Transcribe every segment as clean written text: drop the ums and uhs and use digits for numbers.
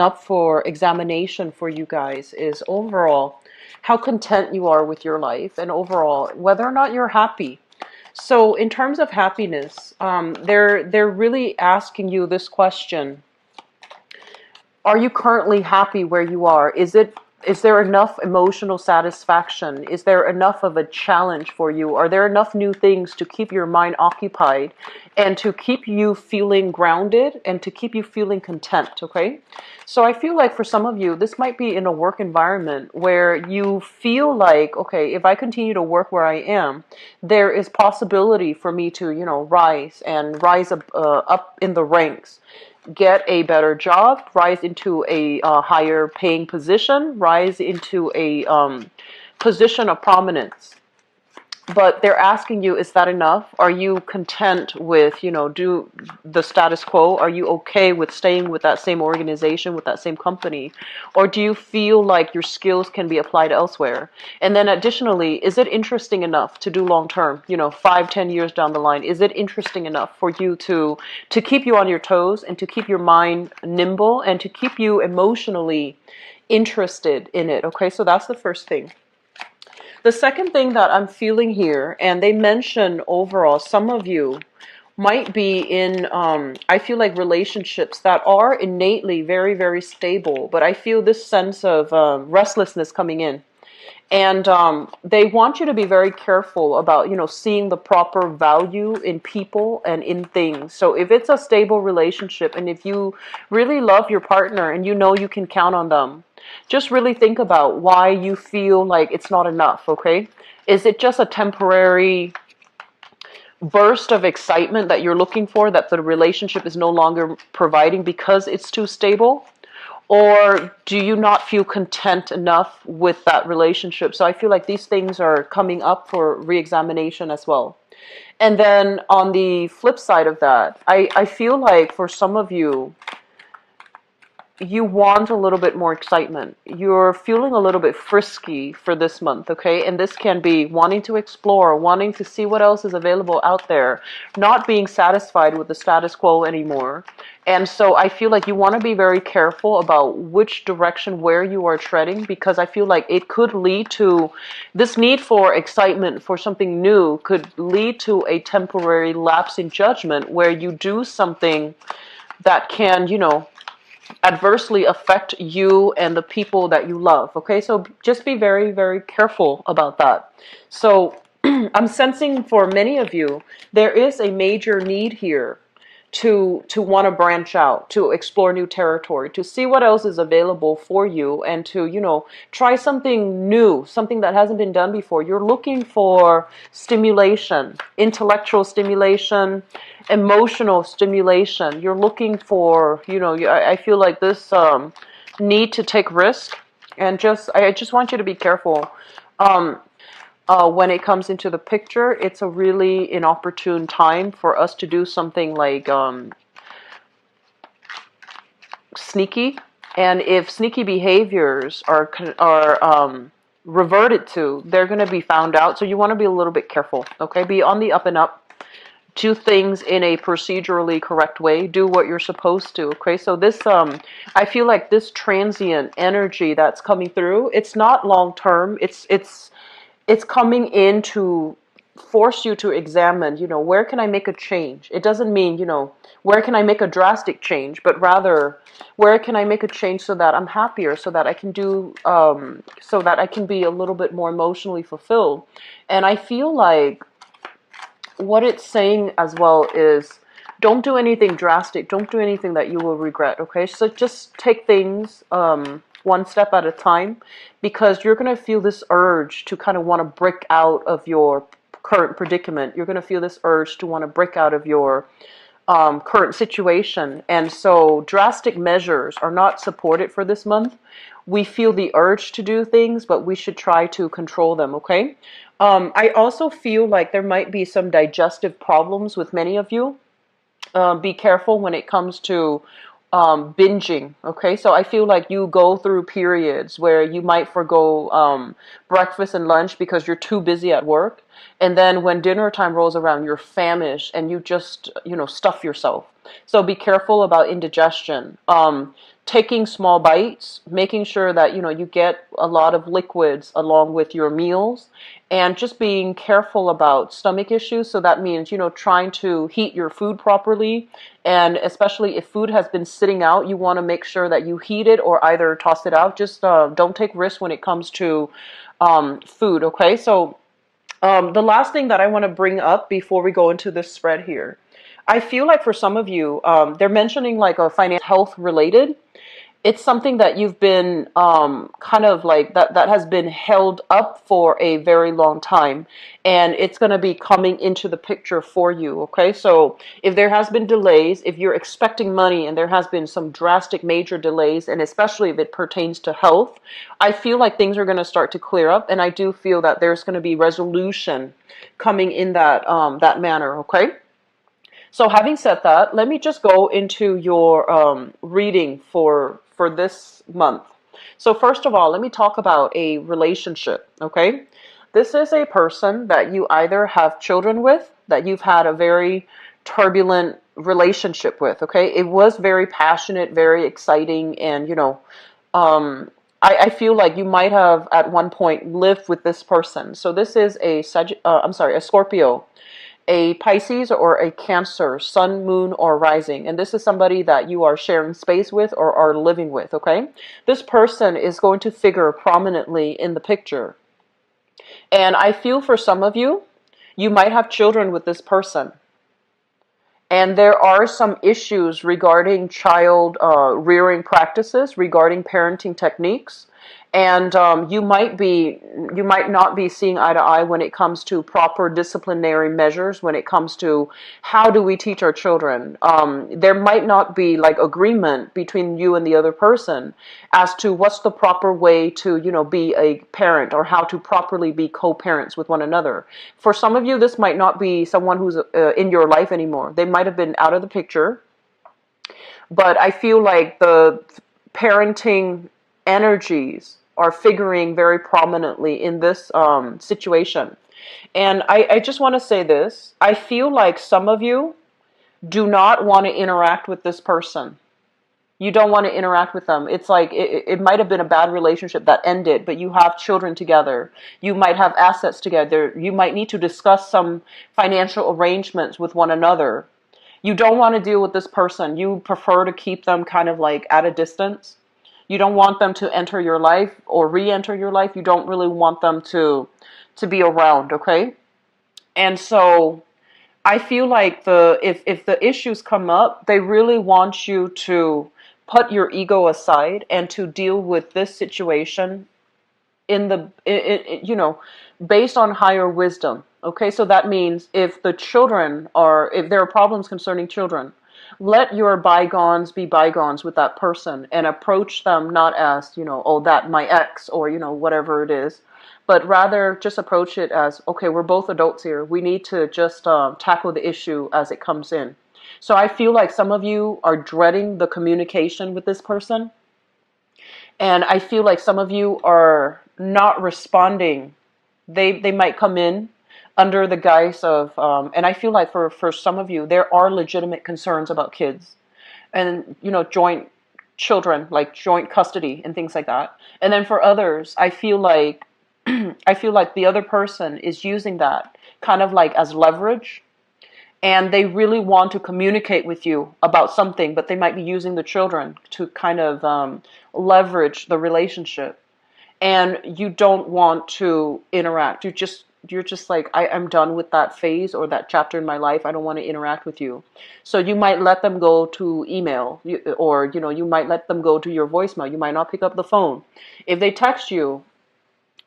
up for examination for you guys is overall how content you are with your life, and overall whether or not you're happy. So in terms of happiness, they're really asking you this question: are you currently happy where you are? Is there enough emotional satisfaction? Is there enough of a challenge for you? Are there enough new things to keep your mind occupied and to keep you feeling grounded and to keep you feeling content, okay? So I feel like for some of you, this might be in a work environment where you feel like, okay, if I continue to work where I am, there is possibility for me to, rise up in the ranks, get a better job, rise into a higher paying position, rise into a position of prominence. But they're asking you, is that enough? Are you content with, do the status quo? Are you okay with staying with that same organization, with that same company? Or do you feel like your skills can be applied elsewhere? And then additionally, is it interesting enough to do long term, 5, 10 years down the line? Is it interesting enough for you to keep you on your toes and to keep your mind nimble and to keep you emotionally interested in it? Okay, so that's the first thing. The second thing that I'm feeling here, and they mention overall, some of you might be in, I feel like relationships that are innately very, very stable, but I feel this sense of restlessness coming in. And they want you to be very careful about, seeing the proper value in people and in things. So if it's a stable relationship and if you really love your partner and you know you can count on them, just really think about why you feel like it's not enough, okay? Is it just a temporary burst of excitement that you're looking for that the relationship is no longer providing because it's too stable? Or do you not feel content enough with that relationship? So I feel like these things are coming up for re-examination as well. And then on the flip side of that, I feel like for some of you, you want a little bit more excitement. You're feeling a little bit frisky for this month, okay? And this can be wanting to explore, wanting to see what else is available out there, not being satisfied with the status quo anymore. And so I feel like you want to be very careful about which direction, where you are treading, because I feel like it could lead to this need for excitement, for something new, could lead to a temporary lapse in judgment where you do something that can, adversely affect you and the people that you love. Okay, so just be very, very careful about that. So I'm sensing for many of you, there is a major need here to want to branch out, to explore new territory, to see what else is available for you, and to, try something new, something that hasn't been done before. You're looking for stimulation, intellectual stimulation, emotional stimulation. You're looking for, I feel like this need to take risk, and I just want you to be careful. When it comes into the picture, it's a really inopportune time for us to do something like sneaky. And if sneaky behaviors are reverted to, they're going to be found out. So you want to be a little bit careful, okay? Be on the up and up. Do things in a procedurally correct way. Do what you're supposed to, okay? So this, I feel like this transient energy that's coming through, it's not long term. It's coming in to force you to examine, where can I make a change? It doesn't mean, where can I make a drastic change, but rather, where can I make a change so that I'm happier, so that I can so that I can be a little bit more emotionally fulfilled. And I feel like what it's saying as well is, don't do anything drastic. Don't do anything that you will regret, okay? So just take things one step at a time, because you're going to feel this urge to kind of want to break out of your current predicament. You're going to feel this urge to want to break out of your current situation. And so drastic measures are not supported for this month. We feel the urge to do things, but we should try to control them, okay? I also feel like there might be some digestive problems with many of you. Be careful when it comes to binging, okay? So I feel like you go through periods where you might forgo breakfast and lunch because you're too busy at work. And then when dinner time rolls around, you're famished and you just, stuff yourself. So be careful about indigestion. Taking small bites, making sure that, you get a lot of liquids along with your meals, and just being careful about stomach issues. So that means, trying to heat your food properly. And especially if food has been sitting out, you want to make sure that you heat it or either toss it out. Just don't take risks when it comes to food, okay? So the last thing that I want to bring up before we go into this spread here, I feel like for some of you, they're mentioning like a financial health related. It's something that you've been kind of like that has been held up for a very long time, and it's going to be coming into the picture for you. Okay, so if there has been delays, if you're expecting money and there has been some drastic major delays, and especially if it pertains to health, I feel like things are going to start to clear up, and I do feel that there's going to be resolution coming in that manner. Okay. So having said that, let me just go into your reading for this month. So first of all, let me talk about a relationship, okay? This is a person that you either have children with, that you've had a very turbulent relationship with, okay? It was very passionate, very exciting, and I feel like you might have at one point lived with this person. So this is a Scorpio, a Pisces, or a Cancer, sun, moon, or rising. And this is somebody that you are sharing space with or are living with, okay? This person is going to figure prominently in the picture. And I feel for some of you, you might have children with this person. And there are some issues regarding child rearing practices, regarding parenting techniques. And you might not be seeing eye to eye when it comes to proper disciplinary measures, when it comes to how do we teach our children. There might not be like agreement between you and the other person as to what's the proper way to, be a parent, or how to properly be co-parents with one another. For some of you, this might not be someone who's in your life anymore. They might have been out of the picture. But I feel like the parenting energies are figuring very prominently in this situation. And I just want to say this. I feel like some of you do not want to interact with this person. You don't want to interact with them. It's like it might have been a bad relationship that ended, but you have children together. You might have assets together. You might need to discuss some financial arrangements with one another. You don't want to deal with this person. You prefer to keep them kind of like at a distance. You don't want them to enter your life or re-enter your life. You don't really want them to be around, okay? And so I feel like if the issues come up, they really want you to put your ego aside and to deal with this situation based on higher wisdom. Okay, so that means if there are problems concerning children, let your bygones be bygones with that person and approach them not as, oh, that my ex, or, whatever it is, but rather just approach it as, okay, we're both adults here. We need to just tackle the issue as it comes in. So I feel like some of you are dreading the communication with this person. And I feel like some of you are not responding. They might come in under the guise of, and I feel like for some of you, there are legitimate concerns about kids and, joint children, like joint custody and things like that. And then for others, I feel like the other person is using that kind of like as leverage, and they really want to communicate with you about something, but they might be using the children to kind of leverage the relationship. And you don't want to interact. You're just like, I'm done with that phase or that chapter in my life. I don't want to interact with you. So you might let them go to email, or, you might let them go to your voicemail. You might not pick up the phone. If they text you,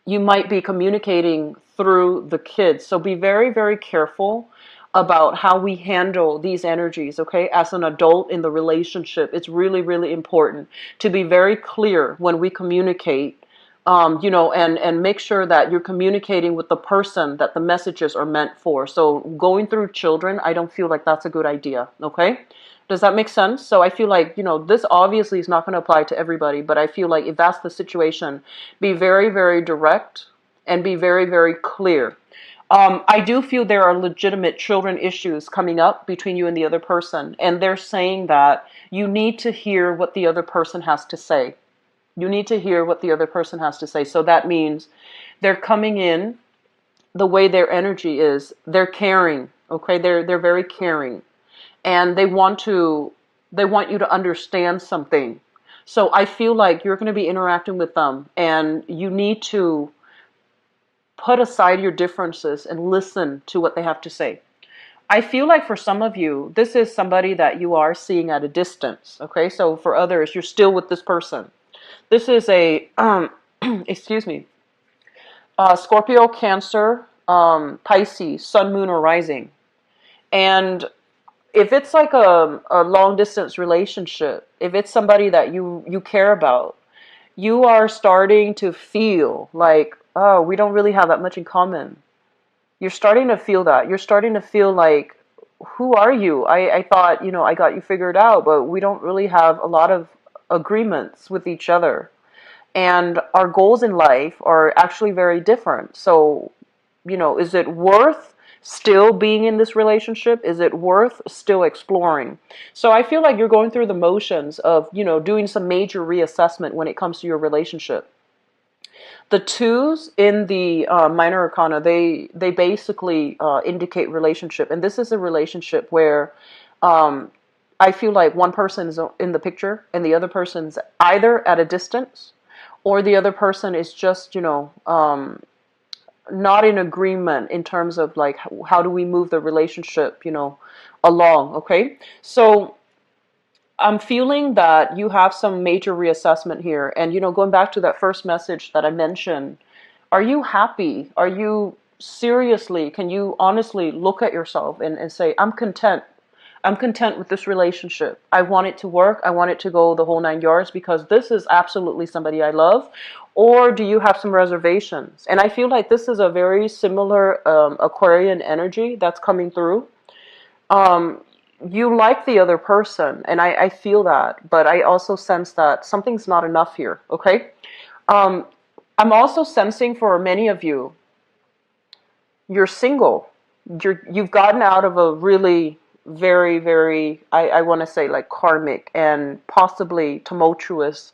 you might be communicating through the kids. So be very, very careful about how we handle these energies, okay? As an adult in the relationship, it's really, really important to be very clear when we communicate. And make sure that you're communicating with the person that the messages are meant for. So going through children, I don't feel like that's a good idea, okay? Does that make sense? So I feel like, this obviously is not going to apply to everybody, but I feel like if that's the situation, be very, very direct and be very, very clear. I do feel there are legitimate children issues coming up between you and the other person, and they're saying that you need to hear what the other person has to say. You need to hear what the other person has to say. So that means they're coming in the way their energy is. They're caring, okay? They're very caring, and they want you to understand something. So I feel like you're going to be interacting with them, and you need to put aside your differences and listen to what they have to say. I feel like for some of you, this is somebody that you are seeing at a distance. Okay, so for others, you're still with this person. This is a, excuse me, Scorpio, Cancer, Pisces, Sun, Moon, or Rising. And if it's like a long distance relationship, if it's somebody that you care about, you are starting to feel like, oh, we don't really have that much in common. You're starting to feel that. You're starting to feel like, who are you? I thought, I got you figured out, but we don't really have a lot of agreements with each other. And our goals in life are actually very different. So, is it worth still being in this relationship? Is it worth still exploring? So I feel like you're going through the motions of, doing some major reassessment when it comes to your relationship. The twos in the minor arcana, they basically indicate relationship. And this is a relationship where I feel like one person is in the picture and the other person's either at a distance, or the other person is just, not in agreement in terms of like, how do we move the relationship, along, okay? So I'm feeling that you have some major reassessment here. And, going back to that first message that I mentioned, are you happy? Are you seriously, can you honestly look at yourself and say, I'm content. I'm content with this relationship. I want it to work. I want it to go the whole 9 yards because this is absolutely somebody I love. Or do you have some reservations? And I feel like this is a very similar Aquarian energy that's coming through. You like the other person, and I feel that, but I also sense that something's not enough here, okay? I'm also sensing for many of you, you're single. You've gotten out of a really very, very, I want to say like karmic and possibly tumultuous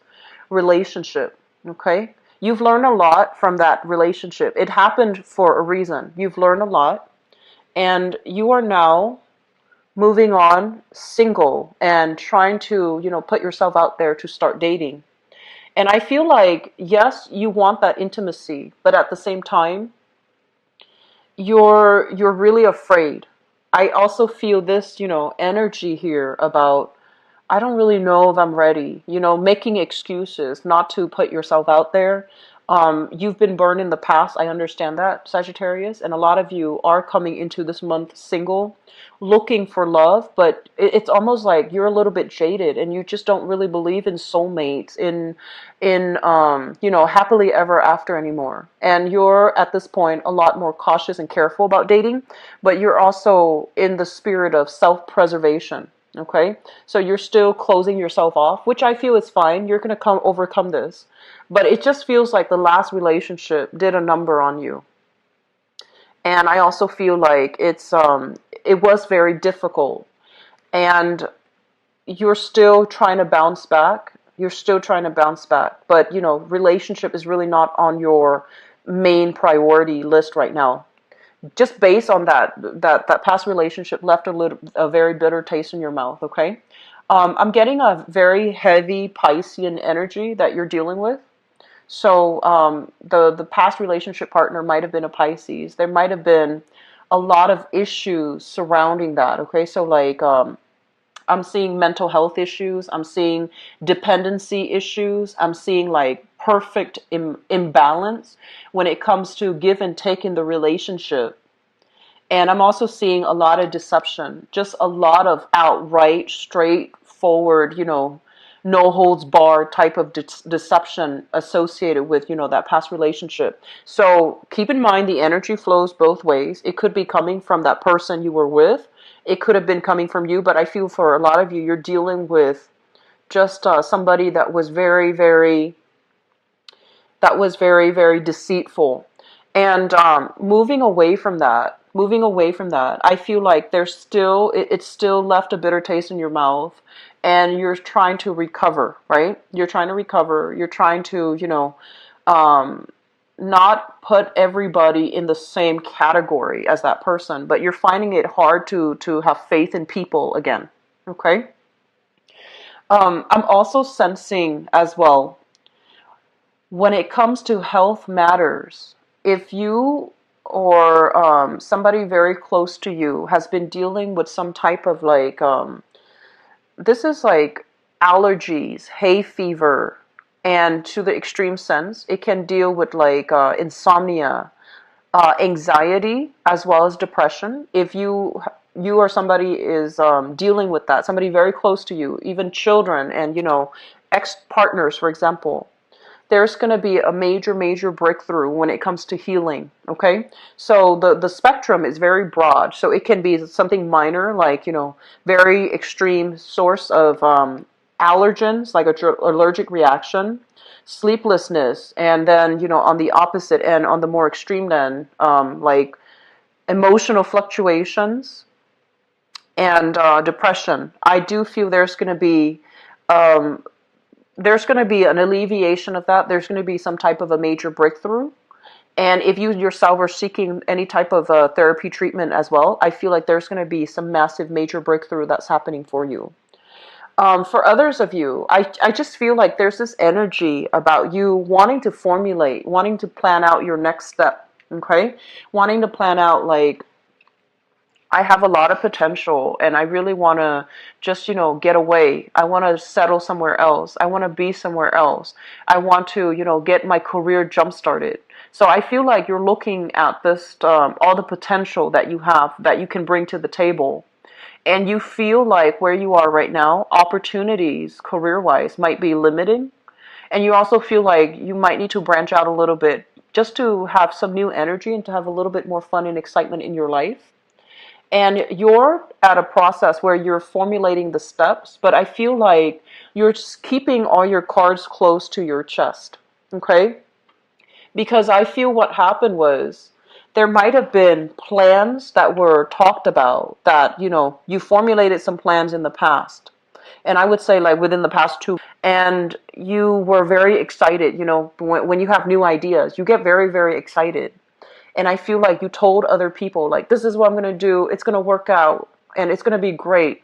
relationship, okay? You've learned a lot from that relationship. It happened for a reason. You've learned a lot, and you are now moving on single and trying to, put yourself out there to start dating. And I feel like, yes, you want that intimacy, but at the same time, you're really afraid. I also feel this, energy here about, I don't really know if I'm ready, making excuses not to put yourself out there. You've been burned in the past. I understand that, Sagittarius. And a lot of you are coming into this month single, looking for love, but it's almost like you're a little bit jaded and you just don't really believe in soulmates, in happily ever after anymore. And you're at this point a lot more cautious and careful about dating, but you're also in the spirit of self-preservation. Okay, so you're still closing yourself off, which I feel is fine. You're going to overcome this. But it just feels like the last relationship did a number on you. And I also feel like it was very difficult. And you're still trying to bounce back. You're still trying to bounce back. But, relationship is really not on your main priority list right now. Just based on that past relationship left a very bitter taste in your mouth, okay? I'm getting a very heavy Piscean energy that you're dealing with. So the past relationship partner might have been a Pisces. There might have been a lot of issues surrounding that, okay? So like I'm seeing mental health issues. I'm seeing dependency issues. I'm seeing like perfect imbalance when it comes to give and take in the relationship. And I'm also seeing a lot of deception, just a lot of outright, straightforward, no holds barred type of deception associated with, that past relationship. So keep in mind the energy flows both ways. It could be coming from that person you were with. It could have been coming from you, but I feel for a lot of you, you're dealing with just somebody that was very, very, very deceitful. And moving away from that, I feel like there's still, it's still left a bitter taste in your mouth, and you're trying to recover, right? You're trying to recover. You're trying to, um, not put everybody in the same category as that person, but you're finding it hard to have faith in people again. Okay. I'm also sensing as well, when it comes to health matters, if you or somebody very close to you has been dealing with some type of like, this is like allergies, hay fever, and to the extreme sense, it can deal with like insomnia, anxiety, as well as depression. If you or somebody is dealing with that, somebody very close to you, even children and ex-partners, for example, there's going to be a major, major breakthrough when it comes to healing. Okay. So the spectrum is very broad. So it can be something minor, like, very extreme source of allergens, like allergic reaction, sleeplessness, and then, on the opposite end, on the more extreme end, like emotional fluctuations and depression. I do feel um, there's going to be an alleviation of that. There's going to be some type of a major breakthrough. And if you yourself are seeking any type of therapy treatment as well, I feel like there's going to be some massive major breakthrough that's happening for you. For others of you, I just feel like there's this energy about you wanting to formulate, wanting to plan out your next step. Okay. Wanting to plan out, like, I have a lot of potential and I really want to just, get away. I want to settle somewhere else. I want to be somewhere else. I want to, get my career jump started. So I feel like you're looking at this, all the potential that you have, that you can bring to the table. And you feel like where you are right now, opportunities career-wise might be limiting. And you also feel like you might need to branch out a little bit just to have some new energy and to have a little bit more fun and excitement in your life. And you're at a process where you're formulating the steps, but I feel like you're just keeping all your cards close to your chest. Okay? Because I feel what happened was there might have been plans that were talked about, that, you formulated some plans in the past. And I would say, like, within the past 2, and you were very excited, when you have new ideas, you get very, very excited. And I feel like you told other people, like, this is what I'm going to do. It's going to work out and it's going to be great.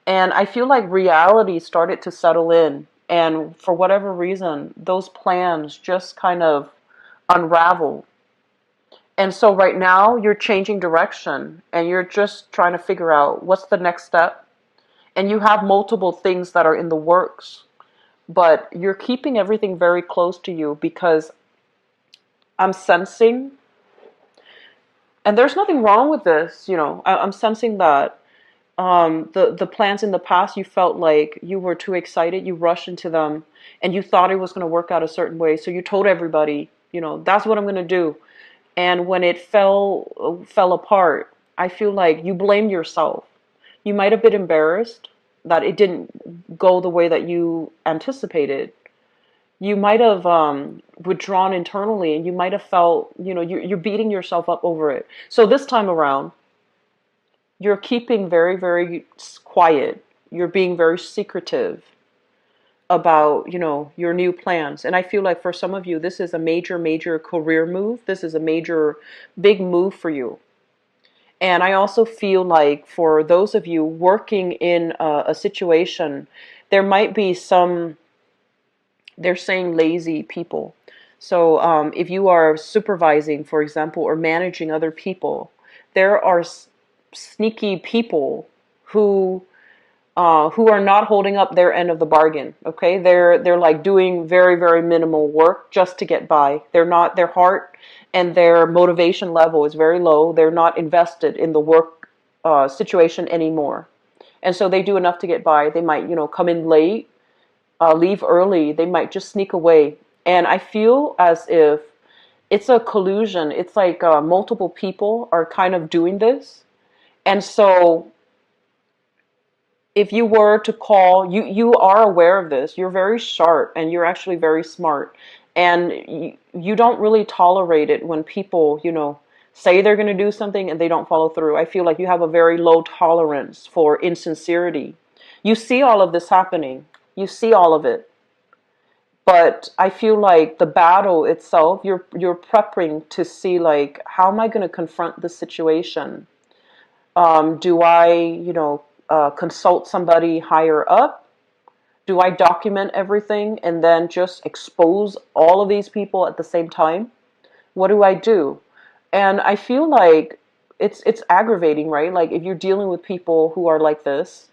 And I feel like reality started to settle in. And for whatever reason, those plans just kind of unraveled. And so right now you're changing direction and you're just trying to figure out what's the next step. And you have multiple things that are in the works, but you're keeping everything very close to you, because I'm sensing, and there's nothing wrong with this, I'm sensing that the plans in the past, you felt like you were too excited, you rushed into them, and you thought it was going to work out a certain way, so you told everybody, that's what I'm going to do. And when it fell apart, I feel like you blamed yourself. You might have been embarrassed that it didn't go the way that you anticipated. You might have withdrawn internally, and you might have felt, you're beating yourself up over it. So this time around, you're keeping very, very quiet. You're being very secretive about, your new plans. And I feel like for some of you, this is a major, major career move. This is a major, big move for you. And I also feel like for those of you working in a situation, there might be some, they're saying, lazy people. So if you are supervising, for example, or managing other people, there are sneaky people who are not holding up their end of the bargain. Okay, they're like doing very, very minimal work just to get by. Their heart and their motivation level is very low. They're not invested in the work situation anymore, and so they do enough to get by. They might, come in late, leave early. They might just sneak away. And I feel as if it's a collusion. It's like multiple people are kind of doing this, and so if you were to call, you are aware of this. You're very sharp and you're actually very smart. And you don't really tolerate it when people, say they're going to do something and they don't follow through. I feel like you have a very low tolerance for insincerity. You see all of this happening. You see all of it. But I feel like the battle itself, you're prepping to see, like, how am I going to confront this situation? Do I, consult somebody higher up? Do I document everything and then just expose all of these people at the same time? What do I do? And I feel like it's aggravating, right? Like if you're dealing with people who are like this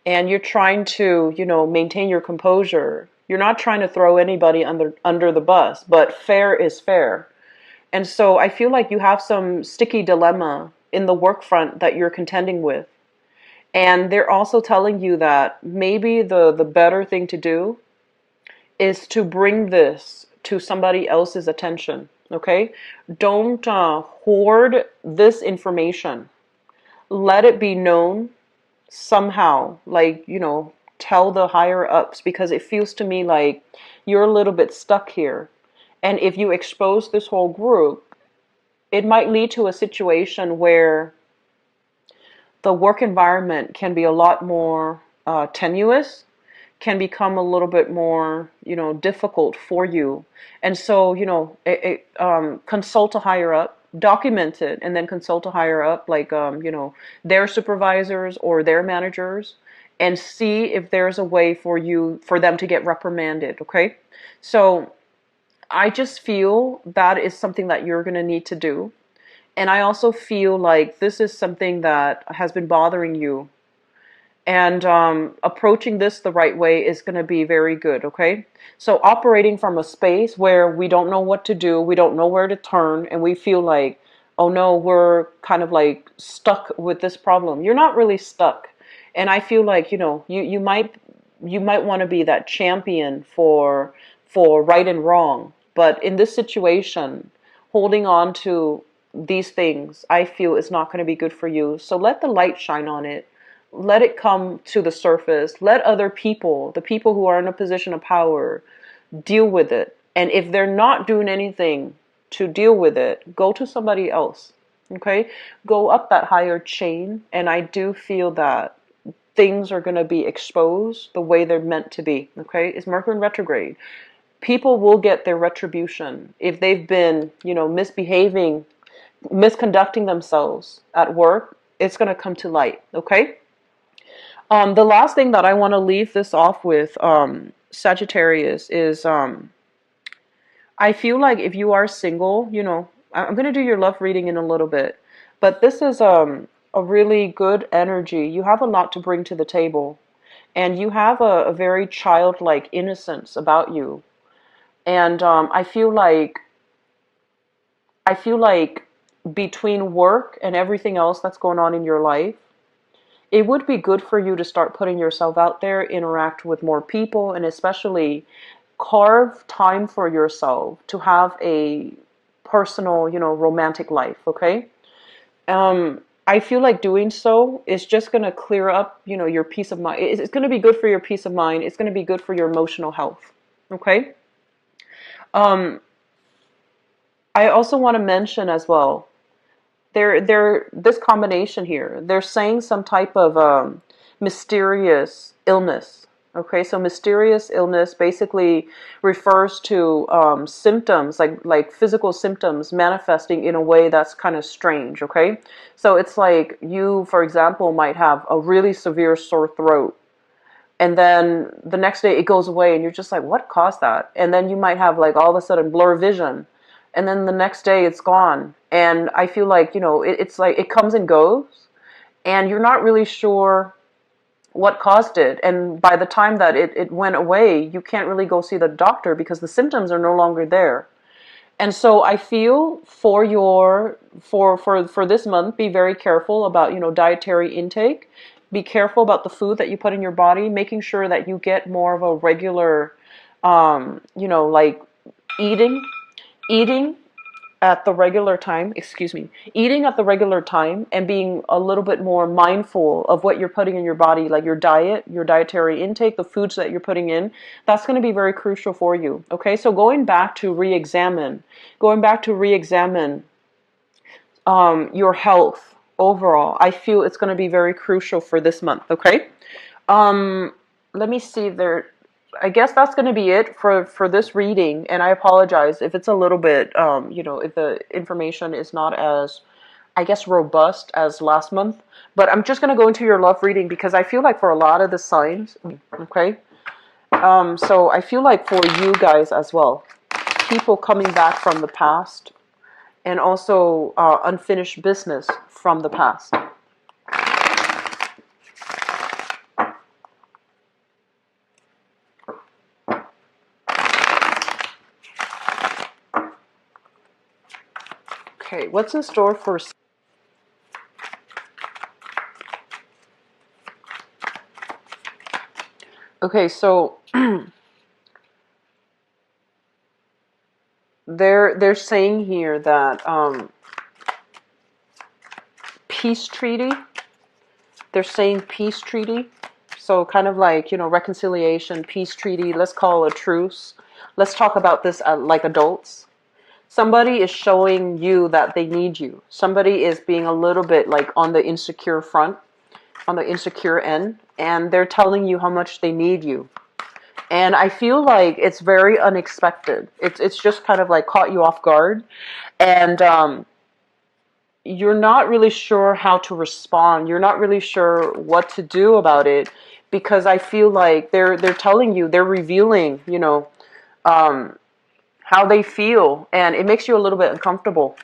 and you're trying to, maintain your composure, you're not trying to throw anybody under the bus, but fair is fair. And so I feel like you have some sticky dilemma in the work front that you're contending with. And they're also telling you that maybe the better thing to do is to bring this to somebody else's attention. Okay? Don't hoard this information. Let it be known somehow. Like, tell the higher ups, because it feels to me like you're a little bit stuck here. And if you expose this whole group, it might lead to a situation where the work environment can be a lot more tenuous, can become a little bit more, difficult for you. And so, consult a higher up, document it, and then consult a higher up, like, their supervisors or their managers, and see if there's a way for them to get reprimanded. Okay. So I just feel that is something that you're going to need to do. And I also feel like this is something that has been bothering you. And approaching this the right way is going to be very good, okay? So operating from a space where we don't know what to do, we don't know where to turn, and we feel like, oh no, we're kind of like stuck with this problem. You're not really stuck. And I feel like, you might want to be that champion for right and wrong. But in this situation, holding on to these things, I feel, is not going to be good for you. So let the light shine on it. Let it come to the surface. Let other people, the people who are in a position of power, deal with it. And if they're not doing anything to deal with it, go to somebody else. Okay? Go up that higher chain. And I do feel that things are going to be exposed the way they're meant to be. Okay? It's Mercury in retrograde. People will get their retribution if they've been, misbehaving, misconducting themselves at work. It's going to come to light. Okay? The last thing that I want to leave this off with, Sagittarius, is I feel like if you are single, I'm going to do your love reading in a little bit, but this is a really good energy. You have a lot to bring to the table, and you have a very childlike innocence about you. And I feel like between work and everything else that's going on in your life, it would be good for you to start putting yourself out there, interact with more people, and especially carve time for yourself to have a personal, romantic life, okay? I feel like doing so is just going to clear up, your peace of mind. It's going to be good for your peace of mind. It's going to be good for your emotional health, okay? Um, I also want to mention as well, this combination here, they're saying some type of mysterious illness. Okay, so mysterious illness basically refers to symptoms, like physical symptoms manifesting in a way that's kind of strange. Okay, so it's like you, for example, might have a really severe sore throat, and then the next day it goes away, and you're just like, what caused that? And then you might have, like, all of a sudden blur vision, and then the next day it's gone. And I feel like, it's like it comes and goes, and you're not really sure what caused it. And by the time that it went away, you can't really go see the doctor because the symptoms are no longer there. And so I feel for this month, be very careful about, dietary intake. Be careful about the food that you put in your body, making sure that you get more of a regular, like eating. at the regular time, excuse me, eating at the regular time and being a little bit more mindful of what you're putting in your body, like your diet, your dietary intake, the foods that you're putting in, that's going to be very crucial for you. Okay, so going back to re-examine your health overall, I feel it's going to be very crucial for this month. Okay, um, let me see there. I guess that's going to be it for this reading, and I apologize if it's a little bit, if the information is not as, I guess, robust as last month. But I'm just going to go into your love reading because I feel like for a lot of the signs, okay, so I feel like for you guys as well, people coming back from the past, and also unfinished business from the past. Okay, what's in store for... Okay, so they're saying here that peace treaty. They're saying peace treaty. So kind of like, reconciliation, peace treaty. Let's call a truce. Let's talk about this like adults. Somebody is showing you that they need you. Somebody is being a little bit like on the insecure front, on the insecure end, and they're telling you how much they need you. And I feel like it's very unexpected. It's just kind of like caught you off guard, and you're not really sure how to respond. You're not really sure what to do about it, because I feel like they're telling you, they're revealing, how they feel, and it makes you a little bit uncomfortable.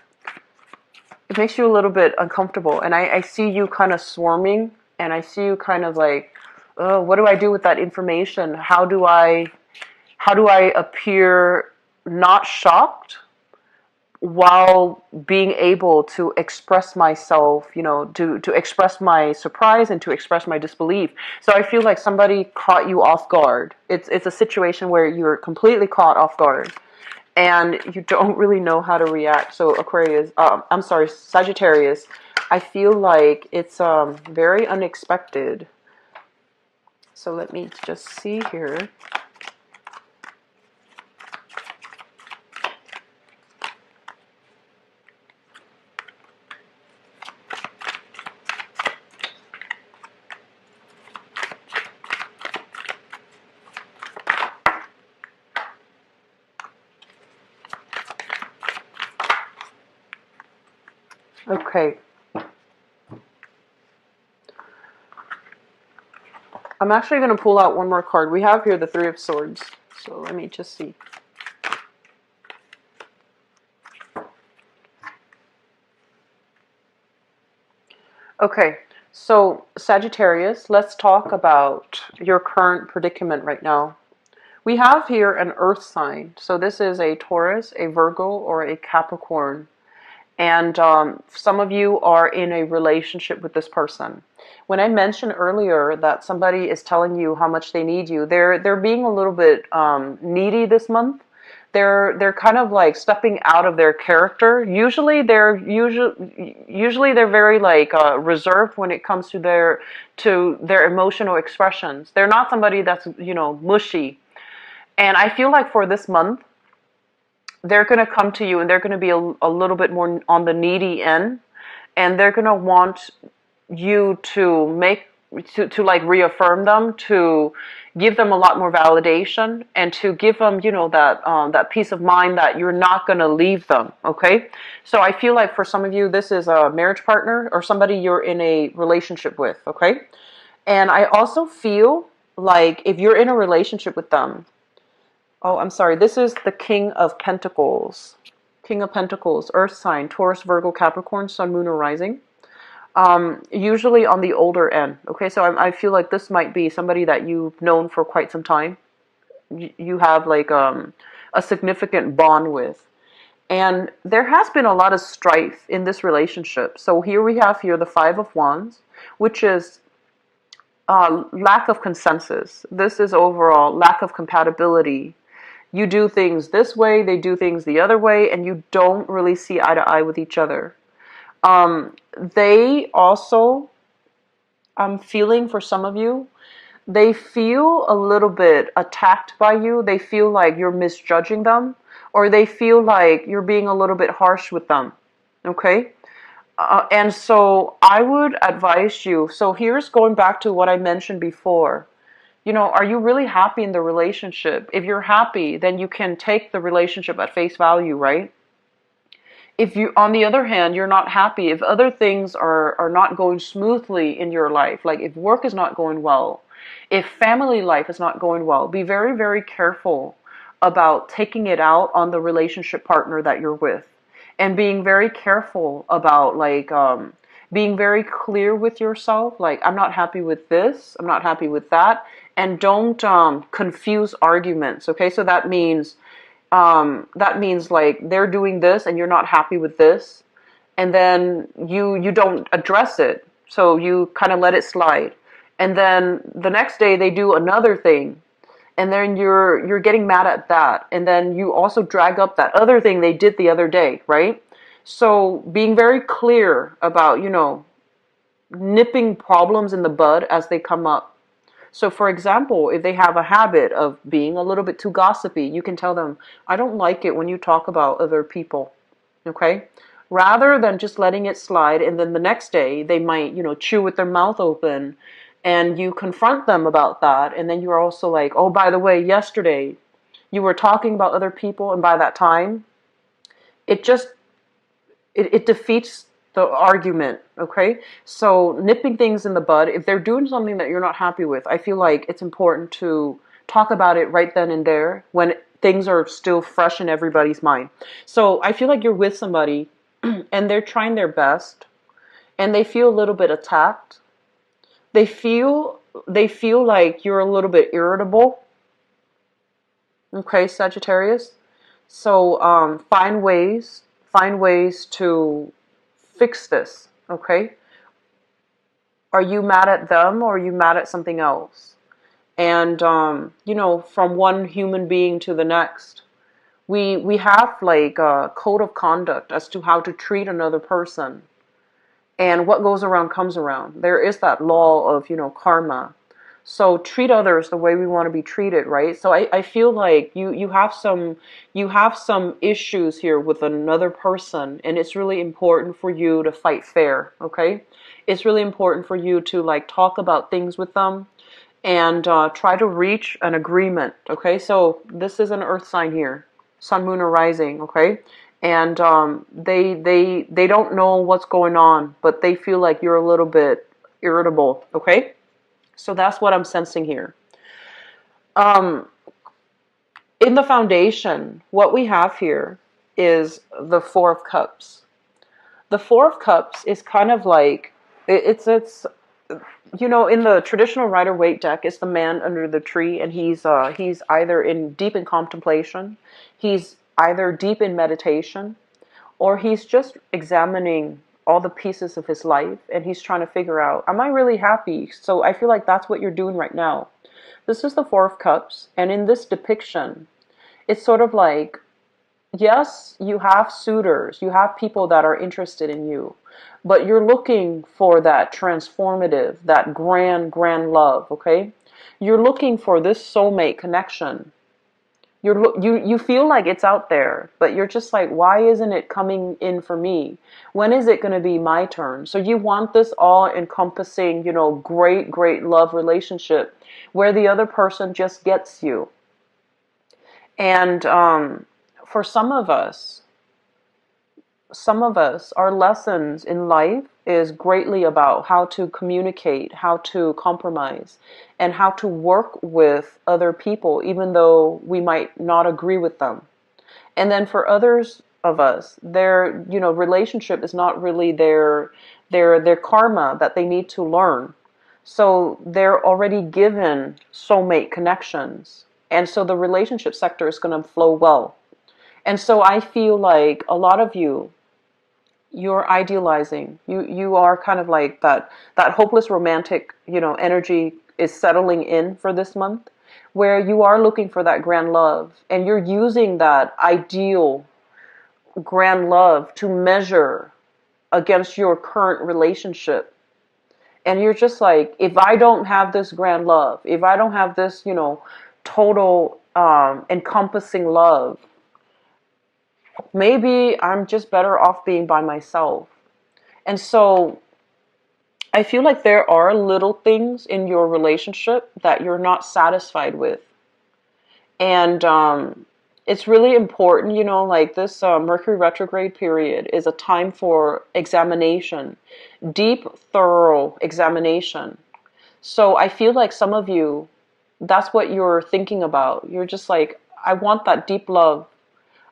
It makes you a little bit uncomfortable, and I see you kind of swarming, and I see you kind of like, oh, what do I do with that information? How do I appear not shocked while being able to express myself, to express my surprise and to express my disbelief. So I feel like somebody caught you off guard. It's a situation where you're completely caught off guard and you don't really know how to react. So Sagittarius, I feel like it's very unexpected. So let me just see here. Okay. I'm actually going to pull out one more card. We have here the Three of Swords. So let me just see. Okay. So Sagittarius, let's talk about your current predicament right now. We have here an earth sign. So this is a Taurus, a Virgo, or a Capricorn. And some of you are in a relationship with this person. When I mentioned earlier that somebody is telling you how much they need you, they're being a little bit needy this month. They're kind of like stepping out of their character. Usually they're very like reserved when it comes to their emotional expressions. They're not somebody that's mushy. And I feel like for this month, they're going to come to you and they're going to be a little bit more on the needy end, and they're going to want you to like reaffirm them, to give them a lot more validation, and to give them that peace of mind that you're not going to leave them. Okay, so I feel like for some of you this is a marriage partner or somebody you're in a relationship with. Okay, and I also feel like if you're in a relationship with them, oh, I'm sorry. This is the King of Pentacles. King of Pentacles, Earth sign, Taurus, Virgo, Capricorn, Sun, Moon, or Rising. Usually on the older end. Okay, so I feel like this might be somebody that you've known for quite some time. You have like a significant bond with. And there has been a lot of strife in this relationship. So here we have the Five of Wands, which is lack of consensus. This is overall lack of compatibility. You do things this way, they do things the other way, and you don't really see eye to eye with each other. They also, I'm feeling for some of you, they feel a little bit attacked by you. They feel like you're misjudging them, or they feel like you're being a little bit harsh with them. Okay? And so I would advise you. So here's going back to what I mentioned before. Are you really happy in the relationship? If you're happy, then you can take the relationship at face value, right? If you, on the other hand, you're not happy, if other things are not going smoothly in your life, like if work is not going well, if family life is not going well, be very, very careful about taking it out on the relationship partner that you're with, and being very careful about being very clear with yourself. Like, I'm not happy with this, I'm not happy with that, and don't confuse arguments. Okay, so that means like they're doing this and you're not happy with this, and then you don't address it, so you kind of let it slide, and then the next day they do another thing, and then you're getting mad at that, and then you also drag up that other thing they did the other day, right? So being very clear about nipping problems in the bud as they come up. So, for example, if they have a habit of being a little bit too gossipy, you can tell them, I don't like it when you talk about other people, okay? Rather than just letting it slide, and then the next day they might, chew with their mouth open, and you confront them about that, and then you're also like, oh, by the way, yesterday you were talking about other people, and by that time, it just, it defeats the argument, okay? So nipping things in the bud, if they're doing something that you're not happy with, I feel like it's important to talk about it right then and there when things are still fresh in everybody's mind. So I feel like you're with somebody and they're trying their best and they feel a little bit attacked. They feel like you're a little bit irritable. Okay, Sagittarius. So find ways to fix this, okay? Are you mad at them or are you mad at something else? And from one human being to the next, we have like a code of conduct as to how to treat another person. And what goes around comes around. There is that law of, karma. So treat others the way we want to be treated, right? So I feel like you have some issues here with another person, and it's really important for you to fight fair, okay? It's really important for you to like talk about things with them and try to reach an agreement, okay? So this is an earth sign here, sun, moon, or rising, okay? And they don't know what's going on, but they feel like you're a little bit irritable, okay? So that's what I'm sensing here. In the foundation, what we have here is the Four of Cups. The Four of Cups is kind of like, it's in the traditional Rider-Waite deck, it's the man under the tree, and he's either deep in contemplation, he's either deep in meditation, or he's just examining all the pieces of his life, and he's trying to figure out, am I really happy? So I feel like that's what you're doing right now. This is the Four of Cups, and in this depiction, it's sort of like, yes, you have suitors, you have people that are interested in you, but you're looking for that transformative, that grand, grand love, okay? You're looking for this soulmate connection. You feel like it's out there, but you're just like, why isn't it coming in for me? When is it going to be my turn? So you want this all-encompassing, great, great love relationship where the other person just gets you. And for some of us, our lessons in life is greatly about how to communicate, how to compromise, and how to work with other people, even though we might not agree with them. And then for others of us, their, relationship is not really their karma that they need to learn. So they're already given soulmate connections. And so the relationship sector is going to flow well. And so I feel like a lot of you're idealizing. You are kind of like that hopeless romantic, energy is settling in for this month, where you are looking for that grand love and you're using that ideal grand love to measure against your current relationship. And you're just like, if I don't have this grand love, if I don't have this, total encompassing love, maybe I'm just better off being by myself. And so I feel like there are little things in your relationship that you're not satisfied with. And it's really important, like this Mercury retrograde period is a time for examination, deep, thorough examination. So I feel like some of you, that's what you're thinking about. You're just like, I want that deep love.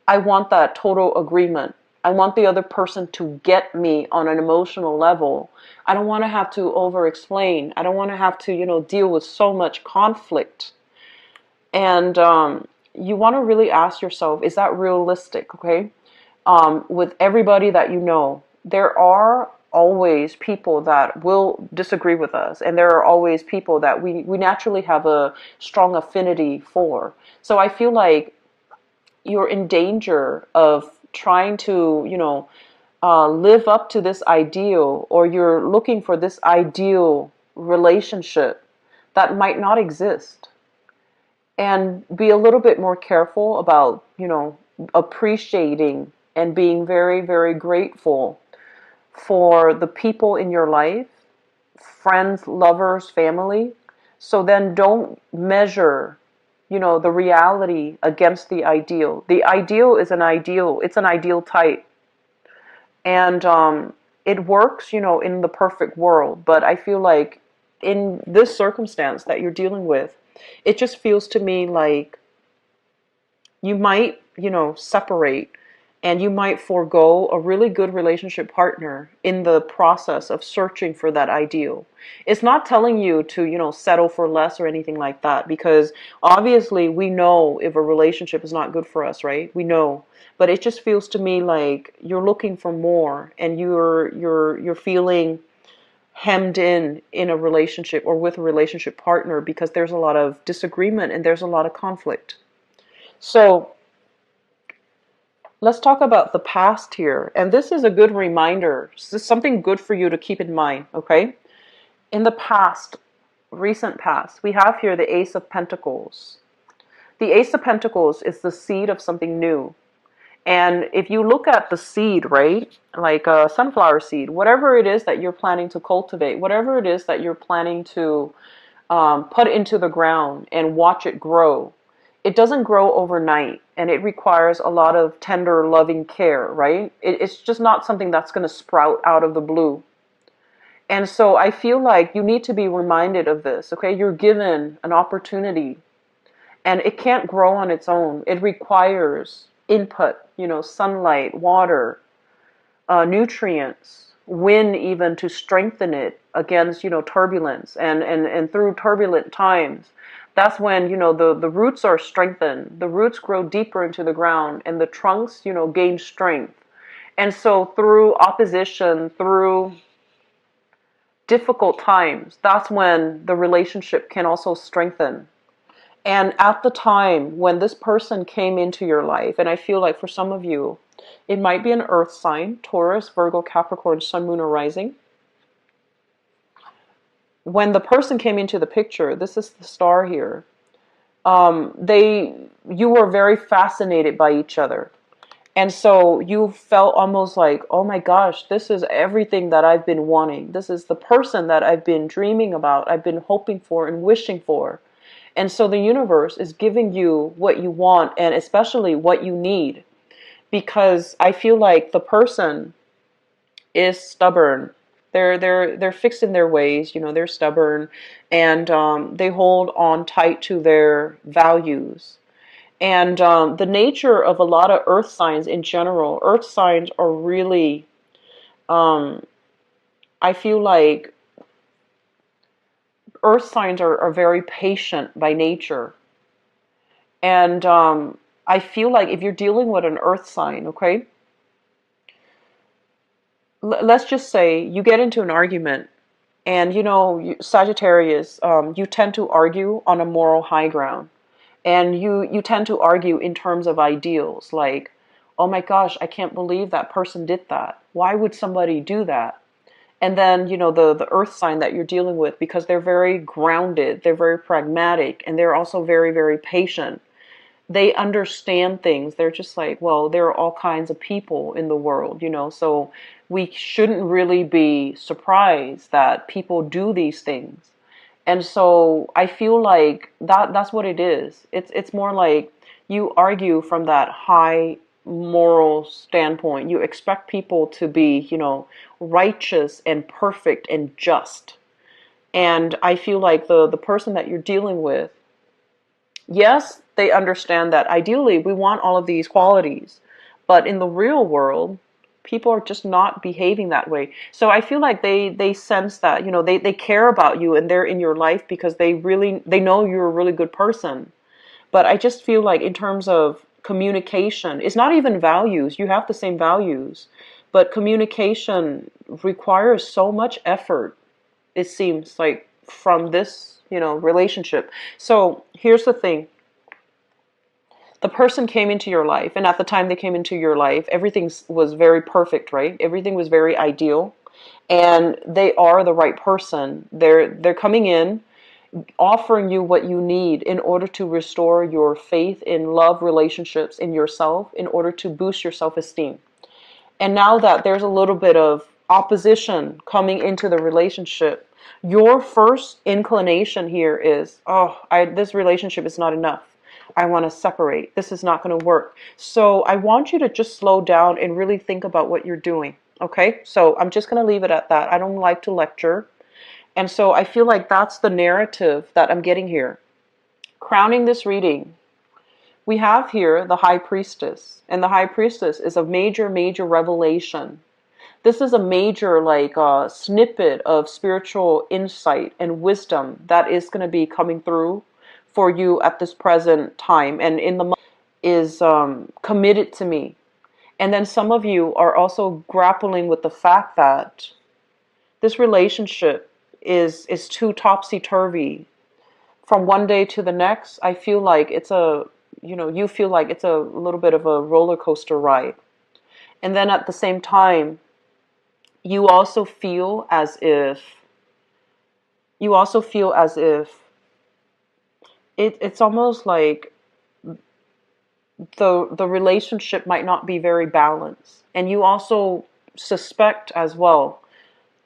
I want that total agreement. I want the other person to get me on an emotional level. I don't want to have to over explain. I don't want to have to, deal with so much conflict. And you want to really ask yourself, is that realistic? Okay. With everybody that you know, there are always people that will disagree with us, and there are always people that we naturally have a strong affinity for. So I feel like you're in danger of trying to, live up to this ideal, or you're looking for this ideal relationship that might not exist. And be a little bit more careful about, appreciating and being very, very grateful for the people in your life, friends, lovers, family. So then don't measure, the reality against the ideal. The ideal is an ideal. It's an ideal type. And it works, in the perfect world. But I feel like in this circumstance that you're dealing with, it just feels to me like you might, separate, and you might forego a really good relationship partner in the process of searching for that ideal. It's not telling you to, settle for less or anything like that, because obviously we know if a relationship is not good for us, right? We know. But it just feels to me like you're looking for more, and you're feeling hemmed in a relationship or with a relationship partner because there's a lot of disagreement and there's a lot of conflict. So let's talk about the past here. And this is a good reminder. This is something good for you to keep in mind, okay? In the past, recent past, we have here the Ace of Pentacles. The Ace of Pentacles is the seed of something new. And if you look at the seed, right, like a sunflower seed, whatever it is that you're planning to cultivate, whatever it is that you're planning to put into the ground and watch it grow, it doesn't grow overnight, and it requires a lot of tender, loving care, right? It's just not something that's going to sprout out of the blue. And so I feel like you need to be reminded of this, okay? You're given an opportunity, and it can't grow on its own. It requires input, sunlight, water, nutrients, wind even to strengthen it against, turbulence. And through turbulent times, that's when, the roots are strengthened. The roots grow deeper into the ground, and the trunks, gain strength. And so through opposition, through difficult times, that's when the relationship can also strengthen. And at the time when this person came into your life, and I feel like for some of you, it might be an earth sign, Taurus, Virgo, Capricorn, Sun, Moon, or Rising. When the person came into the picture, this is the star here, you were very fascinated by each other. And so you felt almost like, oh my gosh, this is everything that I've been wanting. This is the person that I've been dreaming about, I've been hoping for and wishing for. And so the universe is giving you what you want, and especially what you need. Because I feel like the person is stubborn. They're fixed in their ways, they're stubborn, and they hold on tight to their values. And the nature of a lot of earth signs in general, earth signs are really, I feel like earth signs are very patient by nature. And I feel like if you're dealing with an earth sign, okay, let's just say you get into an argument, and Sagittarius, you tend to argue on a moral high ground. And you tend to argue in terms of ideals, like, oh my gosh, I can't believe that person did that. Why would somebody do that? And then, the earth sign that you're dealing with, because they're very grounded, they're very pragmatic, and they're also very, very patient. They understand things. They're just like, well, there are all kinds of people in the world, so we shouldn't really be surprised that people do these things. And so I feel like that's what it is. It's more like you argue from that high moral standpoint. You expect people to be, righteous and perfect and just. And I feel like the person that you're dealing with, yes, they understand that ideally we want all of these qualities, but in the real world, people are just not behaving that way. So I feel like they sense that, they care about you and they're in your life because they know you're a really good person. But I just feel like in terms of communication, it's not even values. You have the same values, but communication requires so much effort, it seems like, from this, relationship. So here's the thing. The person came into your life, and at the time they came into your life, everything was very perfect, right? Everything was very ideal, and they are the right person. They're coming in, offering you what you need in order to restore your faith in love, relationships, in yourself, in order to boost your self-esteem. And now that there's a little bit of opposition coming into the relationship, your first inclination here is, oh, this relationship is not enough. I want to separate. This is not going to work. So I want you to just slow down and really think about what you're doing. Okay? So I'm just going to leave it at that. I don't like to lecture. And so I feel like that's the narrative that I'm getting here. Crowning this reading, we have here the High Priestess. And the High Priestess is a major, major revelation. This is a major snippet of spiritual insight and wisdom that is going to be coming through for you at this present time. And in the month is committed to me. And then some of you are also grappling with the fact that this relationship is too topsy-turvy. From one day to the next, I feel like you feel like it's a little bit of a roller coaster ride. And then at the same time, you also feel as if it's almost like the relationship might not be very balanced. And you also suspect as well,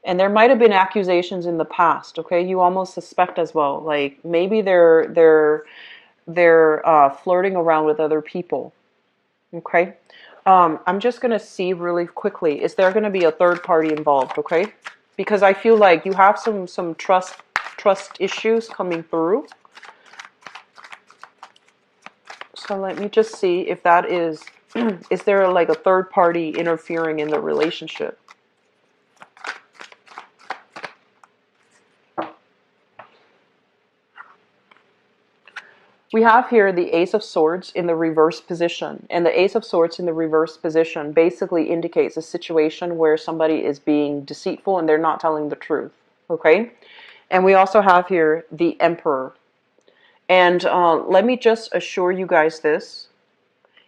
and there might have been accusations in the past, okay? You almost suspect as well, like maybe they're flirting around with other people, okay? I'm just going to see really quickly, is there going to be a third party involved, okay? Because I feel like you have some trust issues coming through. So let me just see if that is there like a third party interfering in the relationship? We have here the Ace of Swords in the reverse position. And the Ace of Swords in the reverse position basically indicates a situation where somebody is being deceitful and they're not telling the truth. Okay? And we also have here the Emperor. And let me just assure you guys this.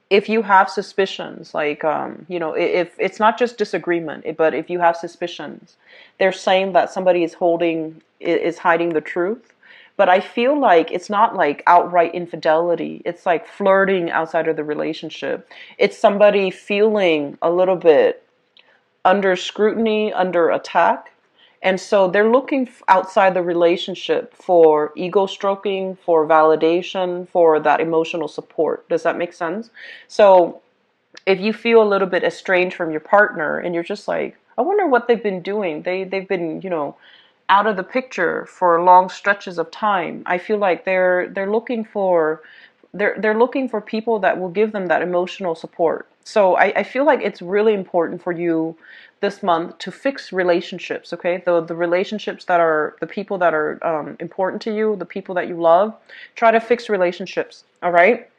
If you have suspicions, like, if it's not just disagreement, but if you have suspicions, they're saying that somebody is hiding the truth. But I feel like it's not like outright infidelity. It's like flirting outside of the relationship. It's somebody feeling a little bit under scrutiny, under attack. And so they're looking outside the relationship for ego stroking, for validation, for that emotional support. Does that make sense? So if you feel a little bit estranged from your partner and you're just like, I wonder what they've been doing. They've been, out of the picture for long stretches of time. I feel like they're looking for people that will give them that emotional support. So I feel like it's really important for you this month to fix relationships, okay? The relationships that are the people that are important to you, the people that you love. Try to fix relationships, all right?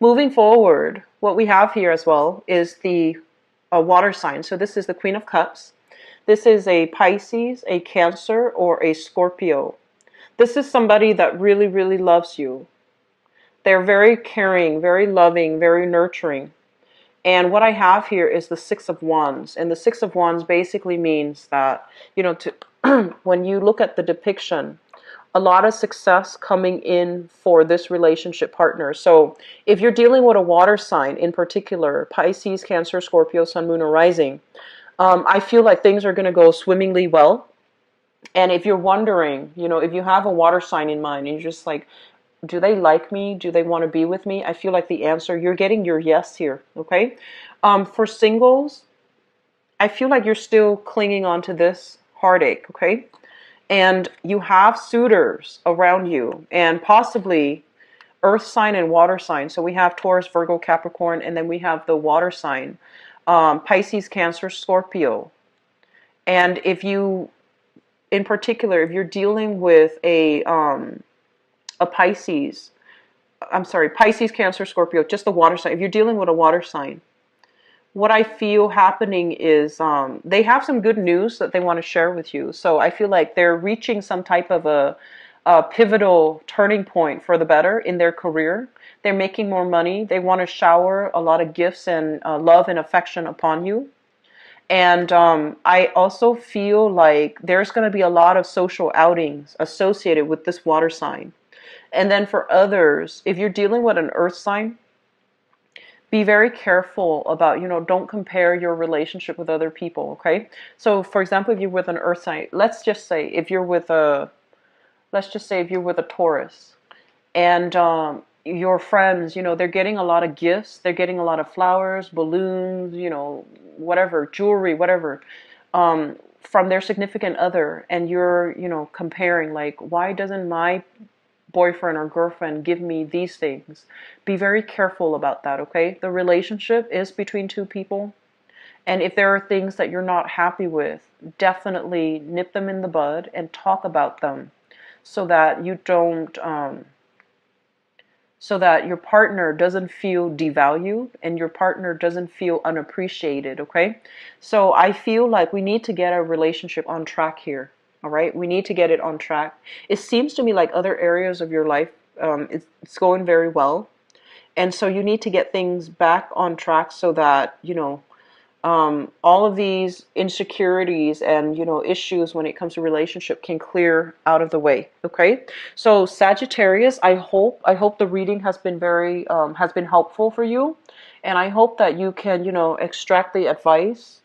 Moving forward, what we have here as well is the water sign. So this is the Queen of Cups. This is a Pisces, a Cancer, or a Scorpio. This is somebody that really, really loves you. They're very caring, very loving, very nurturing. And what I have here is the Six of Wands. And the Six of Wands basically means that, when you look at the depiction, a lot of success coming in for this relationship partner. So if you're dealing with a water sign in particular, Pisces, Cancer, Scorpio, Sun, Moon, or Rising, I feel like things are going to go swimmingly well. And if you're wondering, if you have a water sign in mind and you're just like, do they like me? Do they want to be with me? I feel like the answer, you're getting your yes here, okay? For singles, I feel like you're still clinging on to this heartache, okay? And you have suitors around you, and possibly earth sign and water sign. So we have Taurus, Virgo, Capricorn, and then we have the water sign, Pisces, Cancer, Scorpio. And if you, in particular, if you're dealing with a Pisces, Pisces, Cancer, Scorpio, just the water sign. If you're dealing with a water sign, what I feel happening is they have some good news that they want to share with you. So I feel like they're reaching some type of a pivotal turning point for the better in their career. They're making more money. They want to shower a lot of gifts and love and affection upon you. And I also feel like there's going to be a lot of social outings associated with this water sign. And then for others, if you're dealing with an earth sign, be very careful about, don't compare your relationship with other people, okay? So for example, if you're with an earth sign, let's just say if you're with a Taurus, and your friends, they're getting a lot of gifts, they're getting a lot of flowers, balloons, whatever, jewelry, whatever, from their significant other, and you're, comparing, like, why doesn't my boyfriend or girlfriend give me these things? Be very careful about that, okay? The relationship is between two people, and if there are things that you're not happy with, definitely nip them in the bud and talk about them, so that you don't so that your partner doesn't feel devalued and your partner doesn't feel unappreciated, okay? So I feel like we need to get a relationship on track here. All right, we need to get it on track. It seems to me like other areas of your life, it's going very well. And so you need to get things back on track so that, all of these insecurities and, issues when it comes to relationship can clear out of the way. Okay. So Sagittarius, I hope the reading has been has been helpful for you. And I hope that you can, extract the advice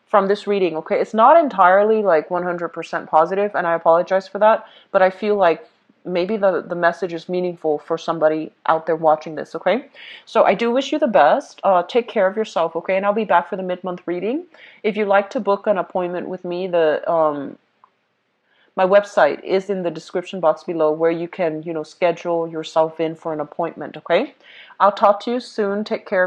from this reading, okay? It's not entirely like 100% positive, and I apologize for that, but I feel like maybe the message is meaningful for somebody out there watching this, okay? So I do wish you the best. Take care of yourself, okay? And I'll be back for the mid-month reading. If you'd like to book an appointment with me, my website is in the description box below, where you can, schedule yourself in for an appointment, okay? I'll talk to you soon. Take care.